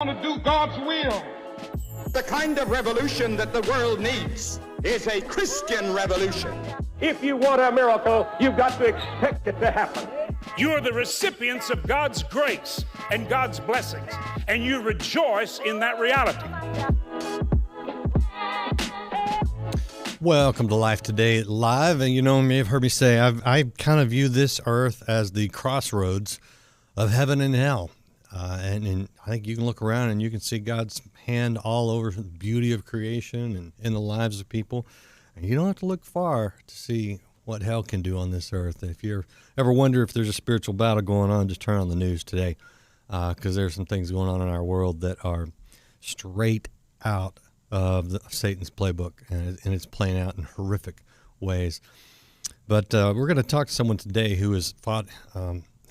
Want to do God's will. The kind of revolution that the world needs is a Christian revolution. If you want a miracle, you've got to expect it to happen. You are the recipients of God's grace and God's blessings, and you rejoice in that reality. Welcome to Life Today Live. And you may have heard me say, I kind of view this earth as the crossroads of heaven and hell. And I think you can look around and you can see God's hand all over the beauty of creation and in the lives of people. And you don't have to look far to see what hell can do on this earth. If you ever wonder if there's a spiritual battle going on, just turn on the news today, because there's some things going on in our world that are straight out of Satan's playbook, and it's playing out in horrific ways. But we're going to talk to someone today who has fought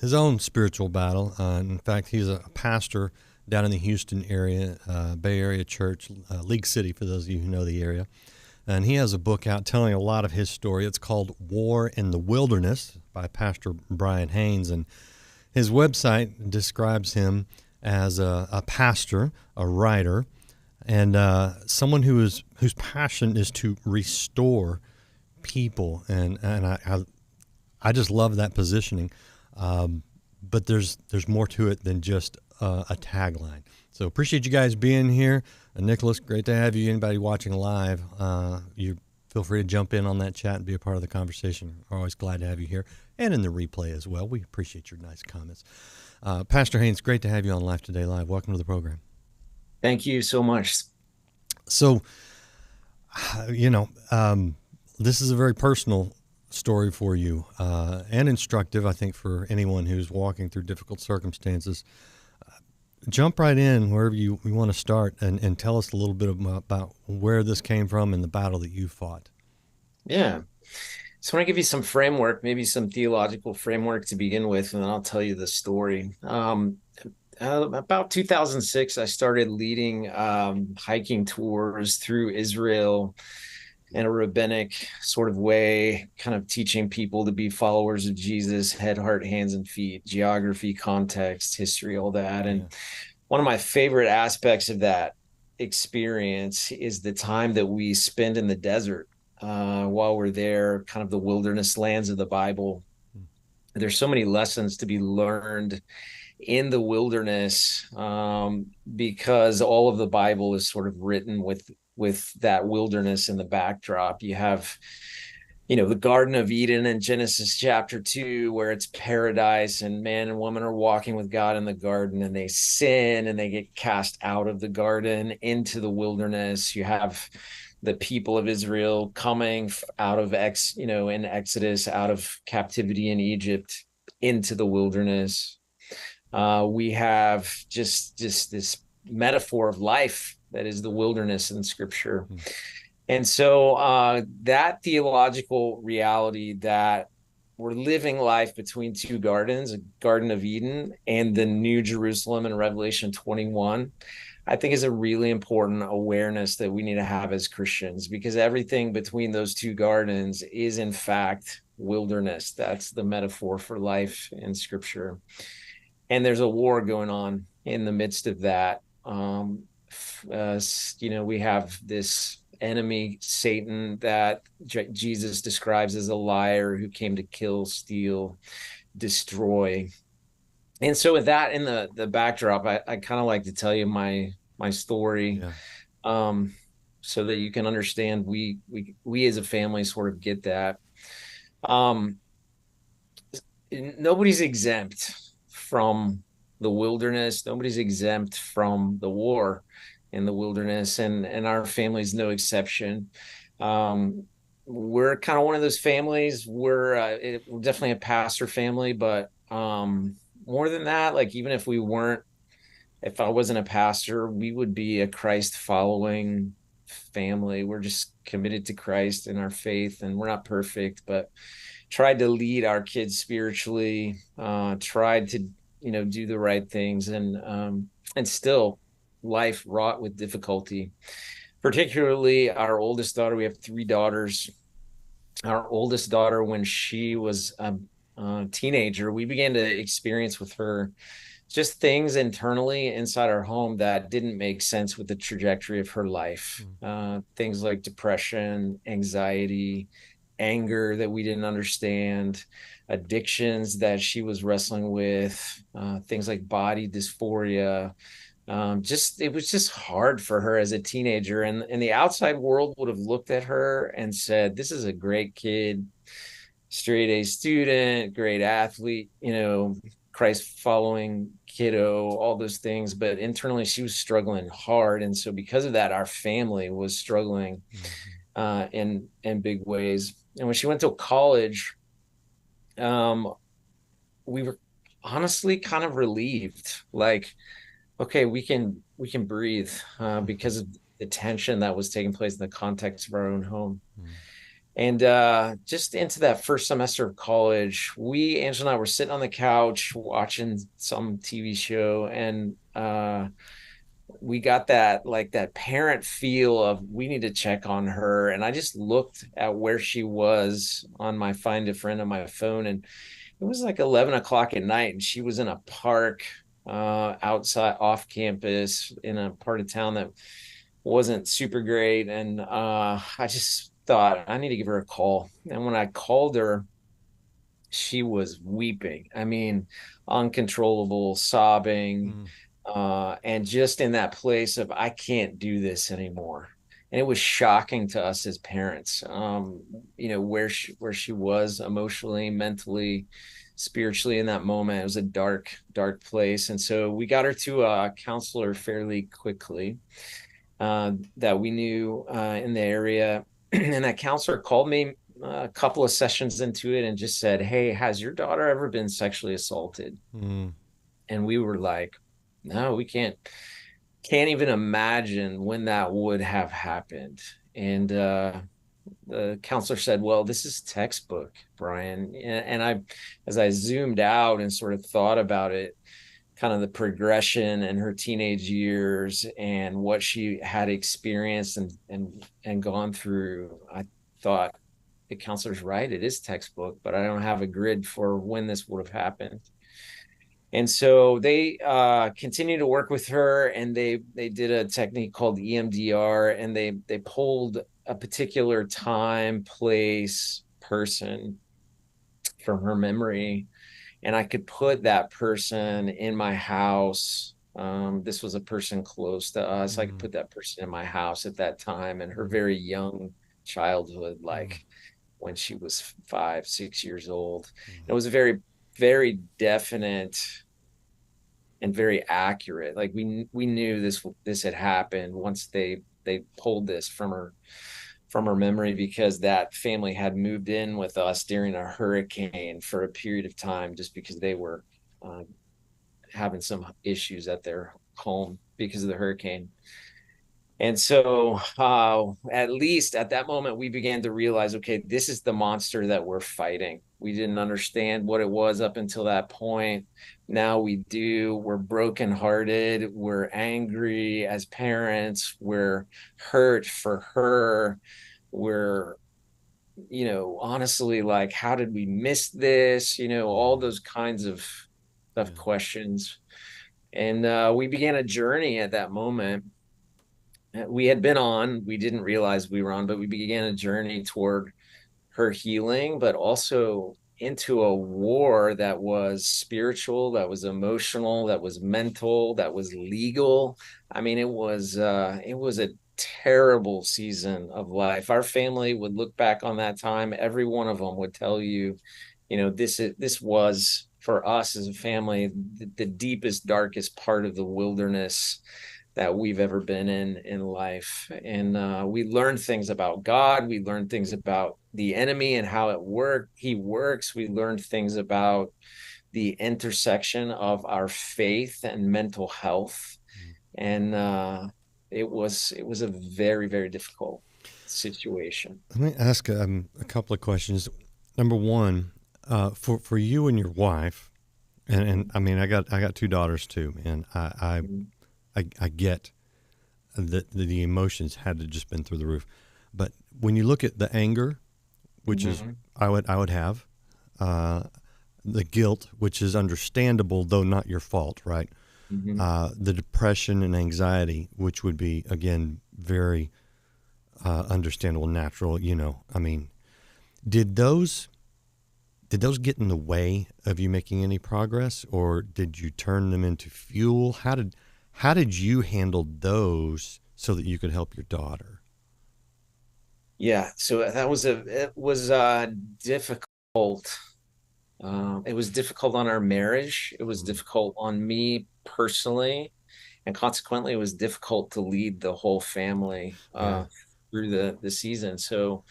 his own spiritual battle. In fact, he's a pastor down in the Houston area, Bay Area church, League City, for those of you who know the area. And he has a book out telling a lot of his story. It's called War in the Wilderness by Pastor Brian Haynes. And his website describes him as a pastor, a writer, and someone whose passion is to restore people. And I just love that positioning. But there's more to it than just a tagline. So appreciate you guys being here. Nicholas, great to have you. Anybody watching live, you feel free to jump in on that chat and be a part of the conversation. We're always glad to have you here, and in the replay as well. We appreciate your nice comments. Pastor Haynes, great to have you on Life Today Live. Welcome to the program. Thank you so much. So, this is a very personal story for you, and instructive, I think, for anyone who's walking through difficult circumstances. Jump right in wherever you want to start and tell us a little bit about where this came from and the battle that you fought. Yeah. So I want to give you some framework, maybe some theological framework to begin with, and then I'll tell you the story. About 2006, I started leading hiking tours through Israel in a rabbinic sort of way, kind of teaching people to be followers of Jesus, head, heart, hands, and feet, geography, context, history, all that. And one of my favorite aspects of that experience is the time that we spend in the desert while we're there, kind of the wilderness lands of the Bible. There's so many lessons to be learned in the wilderness because all of the Bible is sort of written with that wilderness in the backdrop. You have, the Garden of Eden in Genesis chapter 2, where it's paradise and man and woman are walking with God in the garden, and they sin and they get cast out of the garden into the wilderness. You have the people of Israel coming out of in Exodus, out of captivity in Egypt into the wilderness. We have just this metaphor of life that is the wilderness in Scripture. And so that theological reality that we're living life between two gardens, a Garden of Eden and the New Jerusalem in Revelation 21, I think is a really important awareness that we need to have as Christians, because everything between those two gardens is in fact wilderness. That's the metaphor for life in Scripture. And there's a war going on in the midst of that. We have this enemy, Satan, that Jesus describes as a liar who came to kill, steal, destroy. And so with that in the backdrop, I kind of like to tell you my story, so that you can understand we as a family sort of get that. Nobody's exempt from the wilderness. Nobody's exempt from the war in the wilderness, and our family's no exception. We're kind of one of those families. We're definitely a pastor family, but more than that, like even if I wasn't a pastor, we would be a Christ following family. We're just committed to Christ and our faith, and we're not perfect, but tried to lead our kids spiritually, tried to do the right things, and still life wrought with difficulty. Particularly our oldest daughter. We have three daughters. Our oldest daughter, when she was a teenager, we began to experience with her just things internally inside our home that didn't make sense with the trajectory of her life. Things like depression, anxiety, anger that we didn't understand, addictions that she was wrestling with, things like body dysphoria. Just it was just hard for her as a teenager, and the outside world would have looked at her and said, "This is a great kid, straight A student, great athlete, Christ following kiddo, all those things." But internally, she was struggling hard. And so because of that, our family was struggling in big ways. And when she went to college, we were honestly kind of relieved. Like, okay, we can breathe because of the tension that was taking place in the context of our own home. And just into that first semester of college, Angela and I were sitting on the couch watching some TV show, and we got that parent feel of we need to check on her. And I just looked at where she was on my Find a Friend on my phone, and it was like 11 o'clock at night, and she was in a park outside off campus in a part of town that wasn't super great. And I just thought I need to give her a call. And when I called her, she was weeping. I mean, uncontrollable, sobbing, and just in that place of, I can't do this anymore. And it was shocking to us as parents, where she was emotionally, mentally, spiritually in that moment. It was a dark, dark place. And so we got her to a counselor fairly quickly that we knew in the area. And that counselor called me a couple of sessions into it and just said, "Hey, has your daughter ever been sexually assaulted?" And we were like, "No, we can't even imagine when that would have happened." And the counselor said, "Well, this is textbook, Brian." And as I zoomed out and sort of thought about it, kind of the progression in her teenage years and what she had experienced and gone through, I thought, the counselor's right. It is textbook, but I don't have a grid for when this would have happened. And so they continued to work with her, and they did a technique called EMDR, and they pulled a particular time, place, person from her memory, and I could put that person in my house. This was a person close to us. I could put that person in my house at that time, and her very young childhood, like when she was 5, 6 years old. It was a very, very definite and very accurate. Like we knew this had happened once they pulled this from her memory, because that family had moved in with us during a hurricane for a period of time, just because they were having some issues at their home because of the hurricane. And so at least at that moment, we began to realize, okay, this is the monster that we're fighting. We didn't understand what it was up until that point. Now we do. We're brokenhearted. We're angry as parents. We're hurt for her. We're, honestly, like, how did we miss this? All those kinds of questions. And we began a journey at that moment. We had been on, we didn't realize we were on, but we began a journey toward her healing, but also into a war that was spiritual, that was emotional, that was mental, that was legal. I mean, it was a terrible season of life. Our family would look back on that time. Every one of them would tell you, this was, for us as a family, the deepest, darkest part of the wilderness that we've ever been in life. And we learned things about God. We learned things about the enemy and how he works. We learned things about the intersection of our faith and mental health. And it was a very, very difficult situation. Let me ask a couple of questions. Number one, for you and your wife, and I mean, I got 2 daughters too, and I get that the emotions had to just been through the roof. But when you look at the anger, which is I would have, the guilt, which is understandable, though not your fault, right? Mhm. The depression and anxiety, which would be, again, very understandable, natural. I mean, did those get in the way of you making any progress, or did you turn them into fuel? How did you handle those so that you could help your daughter? Yeah, so it was difficult. It was difficult on our marriage. It was Mm, difficult on me personally, and consequently, it was difficult to lead the whole family yeah. through the season. So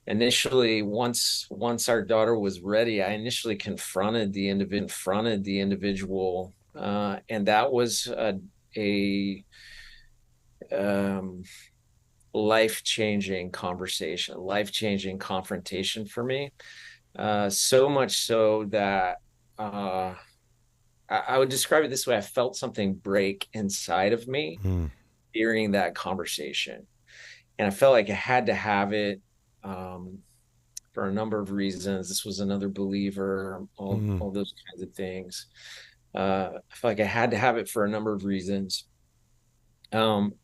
initially, once our daughter was ready, I initially confronted the individual, and that was a um, life-changing conversation, life-changing confrontation for me. So much so that uh, I would describe it this way: I felt something break inside of me Mm, during that conversation, and I felt like I had to have it. Um, for a number of reasons. This was another believer, mm, all those kinds of things. I felt like I had to have it for a number of reasons. Um,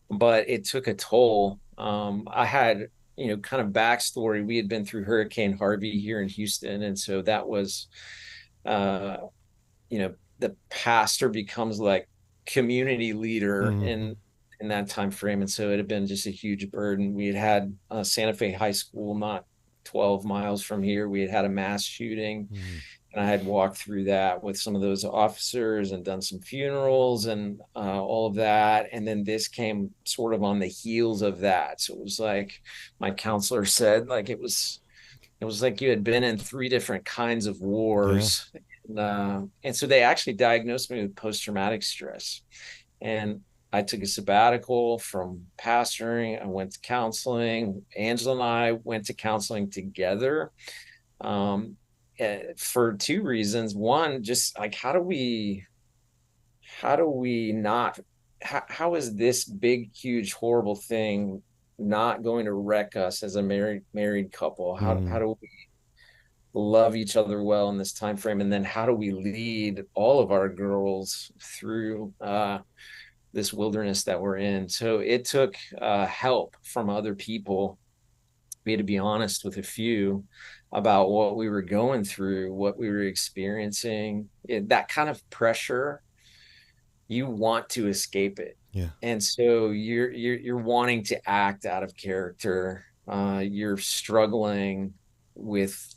but it took a toll. I had, kind of backstory. We had been through Hurricane Harvey here in Houston, and so that was, uh, the pastor becomes like community leader mm, in that time frame, and so it had been just a huge burden. We had Santa Fe High School, not 12 miles from here. We had had a mass shooting, mm, and I had walked through that with some of those officers and done some funerals and all of that. And then this came sort of on the heels of that. So it was like my counselor said, like it was like you had been in three different kinds of yeah. wars. And so they actually diagnosed me with post-traumatic stress. And I took a sabbatical from pastoring. I went to counseling. Angela and I went to counseling together, um, for two reasons. One, just like how do we not, how is this big, huge, horrible thing not going to wreck us as a married couple? How Mm, do we love each other well in this time frame, and then how do we lead all of our girls through this wilderness that we're in? So it took help from other people. We had to be honest with a few about what we were going through, what we were experiencing. That kind of pressure, you want to escape it, yeah. and so you're wanting to act out of character. You're struggling with,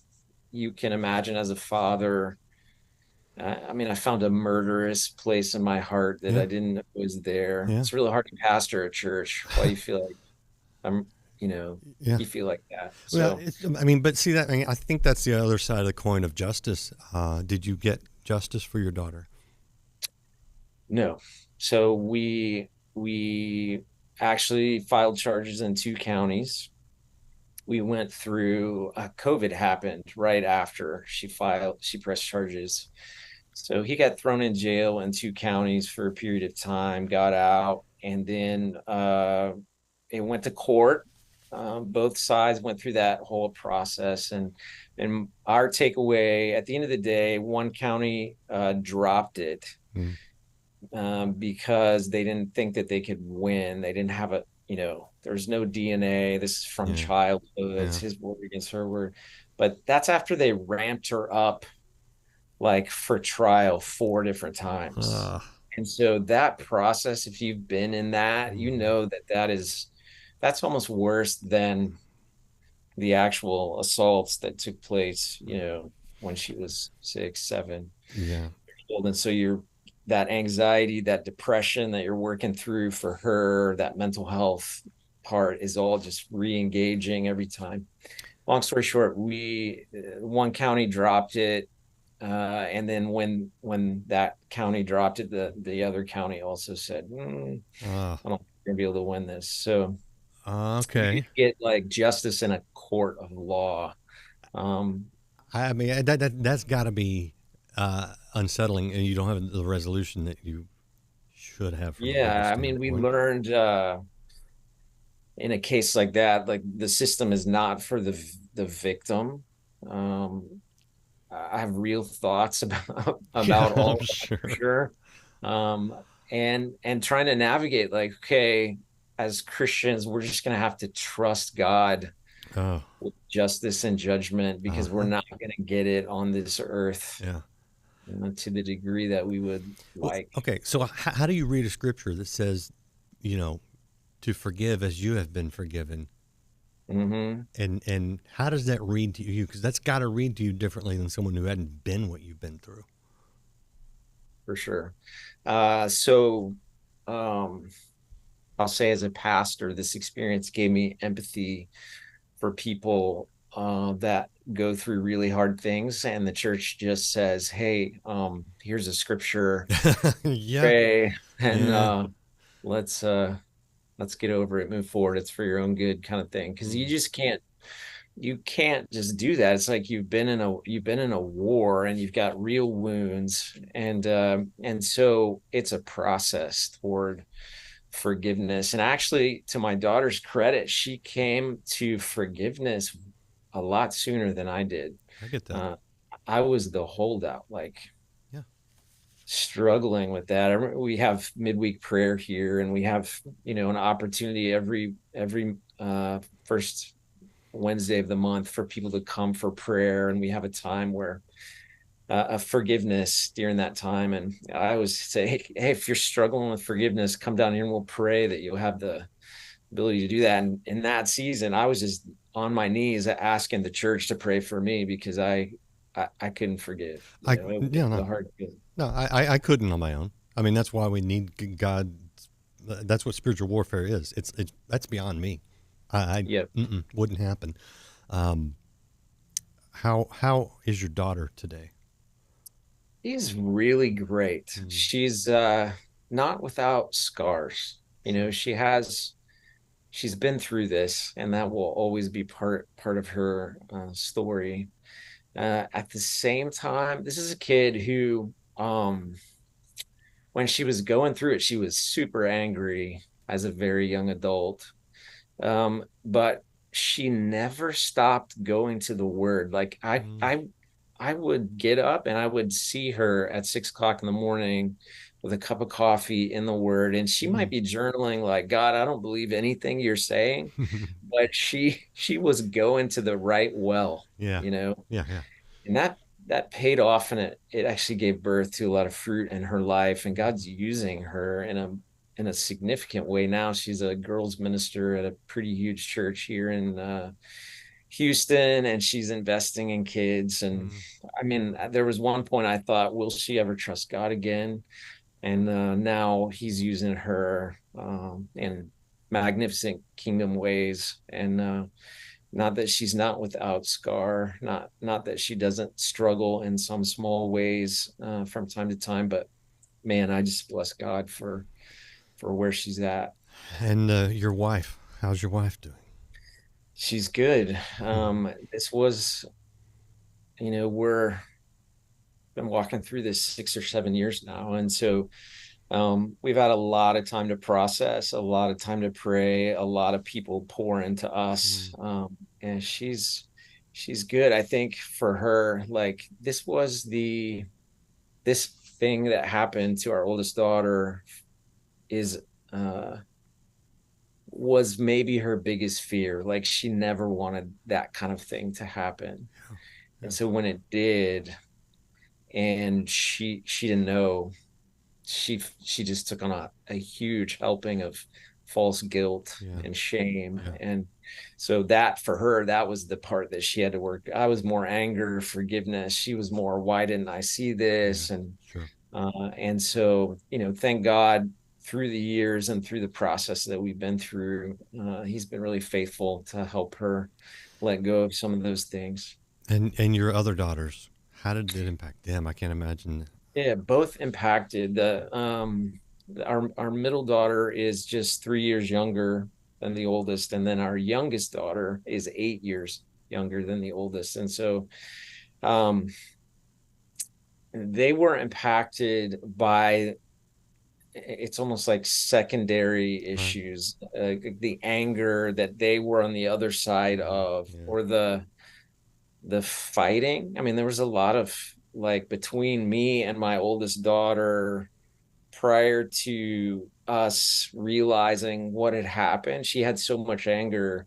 you can imagine, as a father. I mean, I found a murderous place in my heart that Yeah. I didn't know was there. Yeah. It's really hard to pastor a church. Why you feel like I'm, Yeah. you feel like that. Well, So I mean, but see that, I mean, I think that's the other side of the coin of justice. Did you get justice for your daughter? no. So we actually filed charges in two counties. We went through, COVID happened right after she pressed charges. So he got thrown in jail in two counties for a period of time, got out, and then it went to court. Both sides went through that whole process, and our takeaway at the end of the day, one county dropped it, Mm, because they didn't think that they could win. They didn't have there's no DNA. This is from yeah. childhood. It's Yeah. his word against her word. But that's after they ramped her up like for trial four different times. Uh, And so that process, if you've been in that, you mm, know that's almost worse than the actual assaults that took place, when she was 6, 7 yeah. years old. And so that anxiety, that depression that you're working through for her, that mental health part is all just re-engaging every time. Long story short, we one county dropped it, and then when that county dropped it, the other county also said, Uh, I don't think we're gonna be able to win this. So you okay. get like justice in a court of law. Um, I mean, that's got to be unsettling, and you don't have the resolution that you should have from a legal yeah, I mean, we standpoint. learned in a case like that, like the system is not for the victim. Um, I have real thoughts about Yeah, all I'm of that for sure. sure. Um, and trying to navigate, like, okay, as Christians, we're just gonna have to trust God Oh, with justice and judgment, because we're uh-huh. not gonna get it on this earth, Yeah. to the degree that we would Well, like. okay. So how do you read a scripture that says, you know, to forgive as you have been forgiven? Hmm. And how does that read to you? Because that's got to read to you differently than someone who hadn't been what you've been through. For sure. So I'll say, as a pastor, this experience gave me empathy for people that go through really hard things, and the church just says, "Hey, here's a scripture, Yeah. pray, and Yeah. let's uh, let's get over it, move forward. It's for your own good," kind of thing. Because Mm. you can't just do that. It's like you've been in a war, and you've got real wounds, and so it's a process toward forgiveness. And actually, to my daughter's credit, she came to forgiveness a lot sooner than I did. I get that. Uh, I was the holdout, like Yeah. struggling with that. We have midweek prayer here, and we have, an opportunity every first Wednesday of the month for people to come for prayer, and we have a time where of forgiveness during that time. And I always say, hey, if you're struggling with forgiveness, come down here and we'll pray that you'll have the ability to do that. And in that season, I was just on my knees asking the church to pray for me, because I couldn't forgive. It Yeah, was no, a hard feeling. no, I couldn't on my own. I mean, that's why we need God. That's what spiritual warfare is. It's that's beyond me. I Yeah. wouldn't happen. Um, how is your daughter today? She's really great. Mm, She's not without scars. sure. She's been through this, and that will always be part of her story. At the same time, this is a kid who, when she was going through it, she was super angry as a very young adult. But she never stopped going to the word. Like Mm, I would get up and I would see her at 6 o'clock in the morning with a cup of coffee in the word, and she might mm. be journaling like, God, I don't believe anything you're saying, but she was going to the right well, Yeah, you know, yeah, yeah. and that paid off, and it actually gave birth to a lot of fruit in her life, and God's using her in a significant way now. She's a girls minister at a pretty huge church here in Houston, and she's investing in kids. And Mm, I mean, there was one point I thought, will she ever trust God again? And now he's using her in magnificent kingdom ways. And not that she's not without scar, not that she doesn't struggle in some small ways from time to time, but man, I just bless God for where she's at. and your wife, how's your wife doing? She's good. Mm, This was, we're been walking through this 6 or 7 years now, and so we've had a lot of time to process, a lot of time to pray, a lot of people pour into us, mm, and she's good. I think for her, like, this thing that happened to our oldest daughter is uh was maybe her biggest fear. Like, she never wanted that kind of thing to happen. yeah, And yeah, so when it did, and she didn't know, she just took on a huge helping of false guilt yeah, and shame. yeah, And so that, for her, that was the part that she had to work. I was more anger, forgiveness. She was more, why didn't I see yeah. this? Sure. And so, thank God, through the years and through the process that we've been through, he's been really faithful to help her let go of some of those things. And your other daughters, how did it impact them? I can't imagine. Yeah, both impacted. Our middle daughter is just 3 years younger than the oldest, and then our youngest daughter is 8 years younger than the oldest. And so um, they were impacted by, it's almost like secondary Right. issues, the anger that they were on the other side Mm, of, yeah. or the fighting. I mean, there was a lot of, like, between me and my oldest daughter, prior to us realizing what had happened, she had so much anger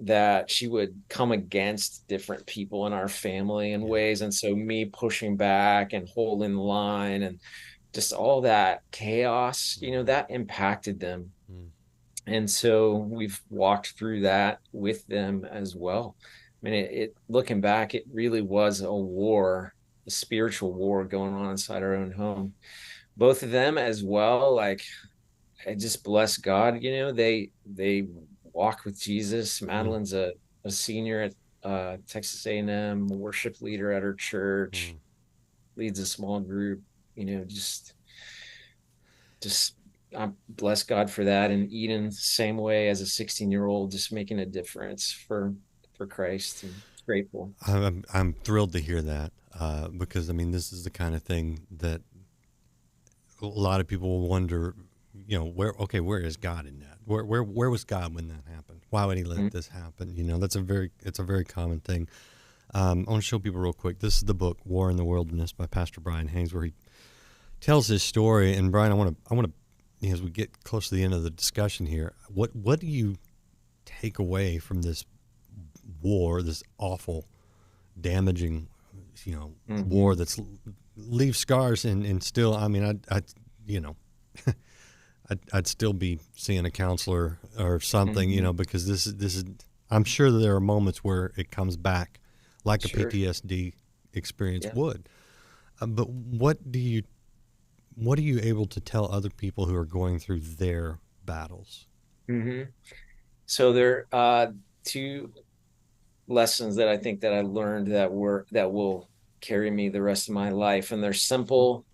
that she would come against different people in our family in ways. And so me pushing back and holding the line and just all that chaos, that impacted them. Mm. And so we've walked through that with them as well. I mean, looking back, it really was a war, a spiritual war going on inside our own home. Both of them as well. Like, I just bless God, they walk with Jesus. Mm. Madeline's a senior at Texas A&M, a worship leader at her church, Mm. leads a small group, just I bless God for that. And Eden, same way, as a 16-year-old, just making a difference for Christ, and grateful. I'm thrilled to hear that, because I mean, this is the kind of thing that a lot of people will wonder, where is God in that? Where was God when that happened? Why would he let this happen? It's a very common thing. I want to show people real quick. This is the book War in the Wilderness by Pastor Brian Haynes, where he tells his story. And Brian, I want to, as we get close to the end of the discussion here, what do you take away from this war, this awful, damaging, war that's leaves scars, and still, I mean, I'd still be seeing a counselor or something, because this is, I'm sure that there are moments where it comes back like a Sure. PTSD experience Yeah. would. But what are you able to tell other people who are going through their battles? So there are two lessons that I think that I learned that will carry me the rest of my life, and they're simple.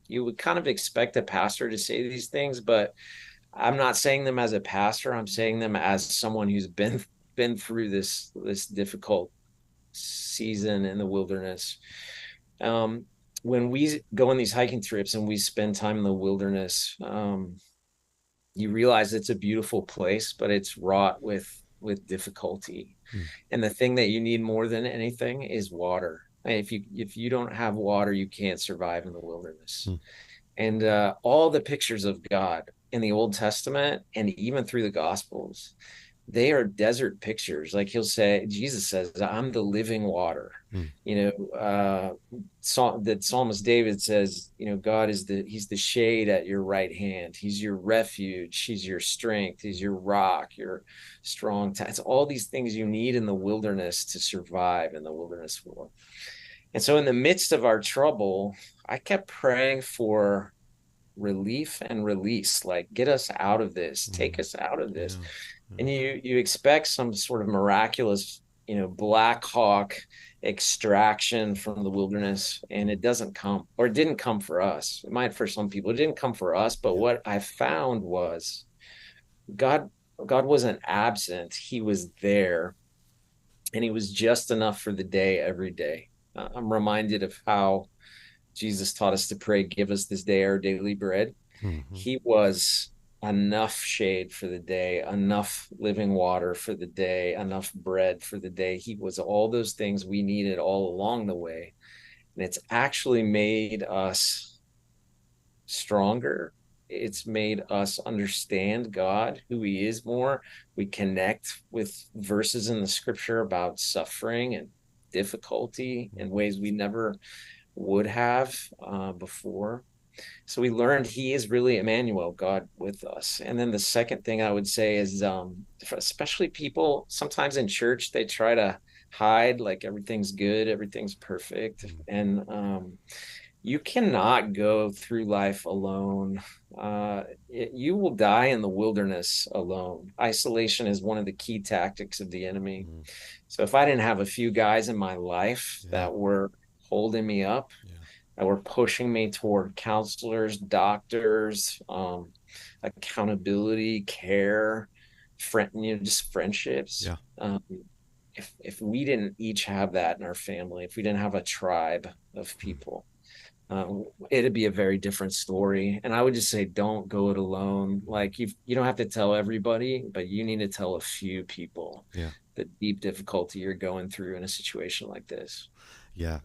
You would kind of expect a pastor to say these things, but I'm not saying them as a pastor. I'm saying them as someone who's been through this difficult season in the wilderness. When we go on these hiking trips and we spend time in the wilderness, you realize it's a beautiful place, but it's wrought with difficulty. Mm. And the thing that you need more than anything is water. If you don't have water, you can't survive in the wilderness. Mm. And all the pictures of God in the Old Testament and even through the Gospels, they are desert pictures. Like Jesus says, I'm the living water. Mm. The psalmist David says, God he's the shade at your right hand. He's your refuge. He's your strength. He's your rock, your strong tower. It's all these things you need in the wilderness to survive in the wilderness war. And so in the midst of our trouble, I kept praying for relief and release, like, get us out of this, take us out of this. Yeah. And you expect some sort of miraculous, Black Hawk extraction from the wilderness, and it doesn't come, or it didn't come for us. It might for some people. It didn't come for us, but what I found was God wasn't absent. He was there, and he was just enough for the day every day. I'm reminded of how Jesus taught us to pray, give us this day our daily bread. Mm-hmm. He was enough shade for the day, enough living water for the day, enough bread for the day. He was all those things we needed all along the way. And it's actually made us stronger. It's made us understand God, who he is more. We connect with verses in the scripture about suffering and difficulty in ways we never would have before. So we learned he is really Emmanuel, God with us. And then the second thing I would say is, especially people sometimes in church, they try to hide like everything's good, everything's perfect. And you cannot go through life alone. You will die in the wilderness alone. Isolation is one of the key tactics of the enemy. So if I didn't have a few guys in my life that were holding me up, that were pushing me toward counselors, doctors, accountability, care, just friendships. If we didn't each have that in our family, if we didn't have a tribe of people, it'd be a very different story. And I would just say, don't go it alone. Like, you don't have to tell everybody, but you need to tell a few people the deep difficulty you're going through in a situation like this. Yeah,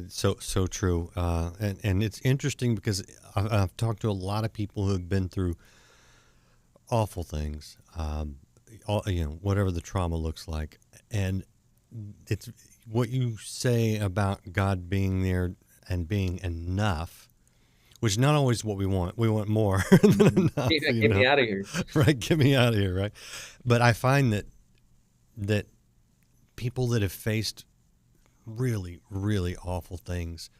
so true. And it's interesting because I've talked to a lot of people who have been through awful things, whatever the trauma looks like. And it's what you say about God being there and being enough, which is not always what we want. We want more than enough. Get me out of here. Right, get me out of here, right? But I find that people that have faced really, really awful things,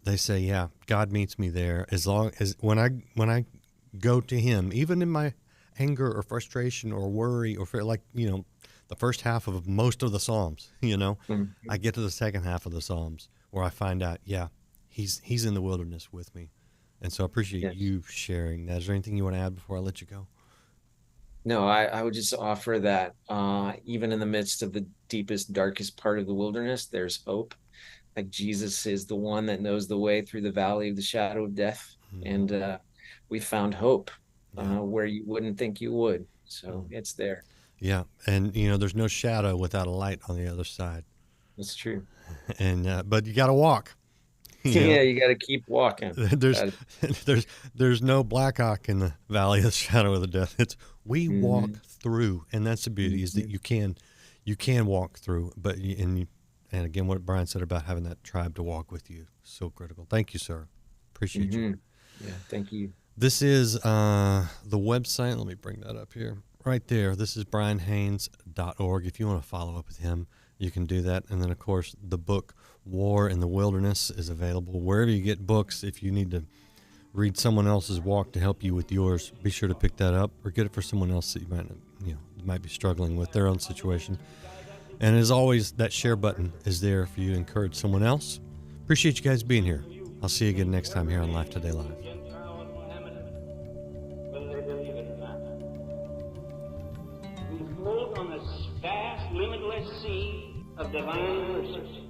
they say, yeah, God meets me there as long as when I go to him, even in my anger or frustration or worry or fear, like, the first half of most of the Psalms, I get to the second half of the Psalms where I find out, yeah, he's in the wilderness with me. And so I appreciate you sharing that. Is there anything you want to add before I let you go? No, I would just offer that even in the midst of the deepest, darkest part of the wilderness, there's hope. Like Jesus is the one that knows the way through the valley of the shadow of death. And we found hope where you wouldn't think you would. So it's there. Yeah. And, there's no shadow without a light on the other side. That's true. And but you got to walk. Yeah, you got to keep walking. There's no Black Hawk in the valley of the shadow of the death. It's we walk through, and that's the beauty is that you can walk through. But and again, what Brian said about having that tribe to walk with you, so critical. Thank you, sir. Appreciate you. Yeah, thank you. This is the website. Let me bring that up here. Right there. This is brianhaynes.org. If you want to follow up with him, you can do that. And then, of course, the book War in the Wilderness is available wherever you get books. If you need to read someone else's walk to help you with yours, be sure to pick that up or get it for someone else that you might be struggling with their own situation. And as always, that share button is there for you to encourage someone else. Appreciate you guys being here. I'll see you again next time here on Life Today Live. We float on the vast, limitless sea of divine mercy.